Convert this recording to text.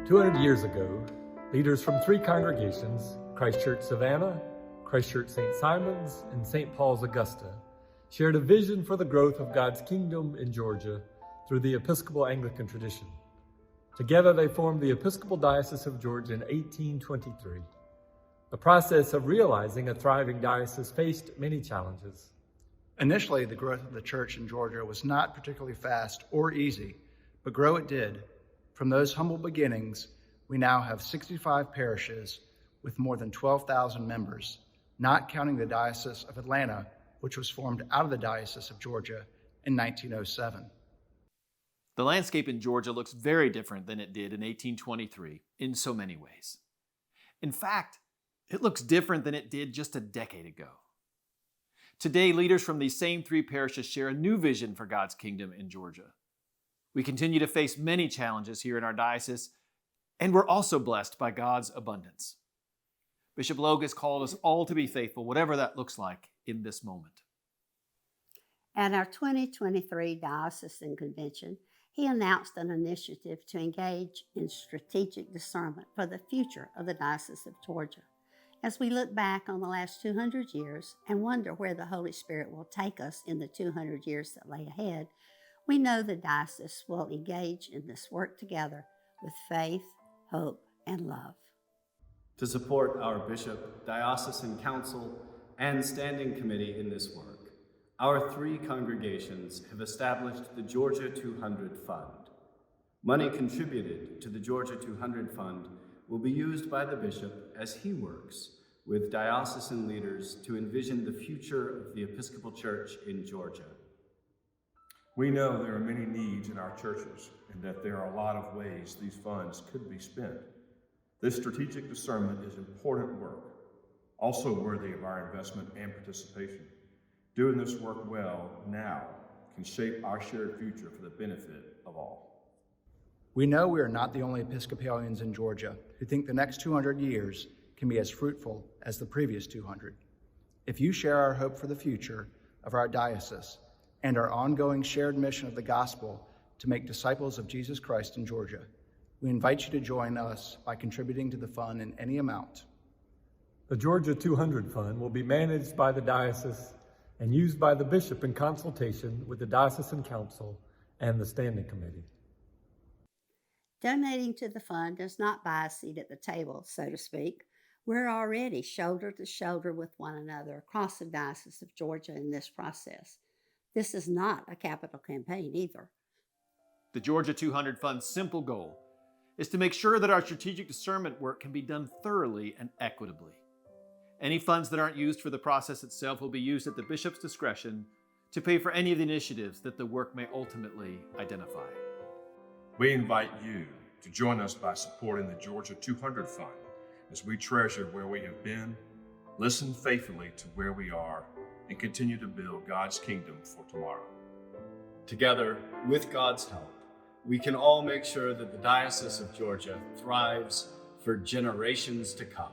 200 years ago, leaders from three congregations, Christ Church Savannah, Christ Church St. Simon's, and St. Paul's Augusta, shared a vision for the growth of God's kingdom in Georgia through the Episcopal Anglican tradition. Together they formed the Episcopal Diocese of Georgia in 1823. The process of realizing a thriving diocese faced many challenges. Initially, the growth of the church in Georgia was not particularly fast or easy, but grow it did. From those humble beginnings, we now have 65 parishes with more than 12,000 members, not counting the Diocese of Atlanta, which was formed out of the Diocese of Georgia in 1907. The landscape in Georgia looks very different than it did in 1823 in so many ways. In fact, it looks different than it did just a decade ago. Today, leaders from these same three parishes share a new vision for God's kingdom in Georgia. We continue to face many challenges here in our diocese, and we're also blessed by God's abundance. Bishop Logue has called us all to be faithful, whatever that looks like in this moment. At our 2023 Diocesan Convention, he announced an initiative to engage in strategic discernment for the future of the Diocese of Georgia. As we look back on the last 200 years and wonder where the Holy Spirit will take us in the 200 years that lay ahead, we know the diocese will engage in this work together with faith, hope, and love. To support our bishop, diocesan council, and standing committee in this work, our three congregations have established the Georgia 200 Fund. Money contributed to the Georgia 200 Fund will be used by the bishop as he works with diocesan leaders to envision the future of the Episcopal Church in Georgia. We know there are many needs in our churches and that there are a lot of ways these funds could be spent. This strategic discernment is important work, also worthy of our investment and participation. Doing this work well now can shape our shared future for the benefit of all. We know we are not the only Episcopalians in Georgia who think the next 200 years can be as fruitful as the previous 200. If you share our hope for the future of our diocese and our ongoing shared mission of the gospel to make disciples of Jesus Christ in Georgia, we invite you to join us by contributing to the fund in any amount. The Georgia 200 Fund will be managed by the diocese and used by the bishop in consultation with the Diocesan Council and the Standing Committee. Donating to the fund does not buy a seat at the table, so to speak. We're already shoulder to shoulder with one another across the Diocese of Georgia in this process. This is not a capital campaign either. The Georgia 200 Fund's simple goal is to make sure that our strategic discernment work can be done thoroughly and equitably. Any funds that aren't used for the process itself will be used at the bishop's discretion to pay for any of the initiatives that the work may ultimately identify. We invite you to join us by supporting the Georgia 200 Fund as we treasure where we have been, listen faithfully to where we are, and continue to build God's kingdom for tomorrow. Together, with God's help, we can all make sure that the Diocese of Georgia thrives for generations to come.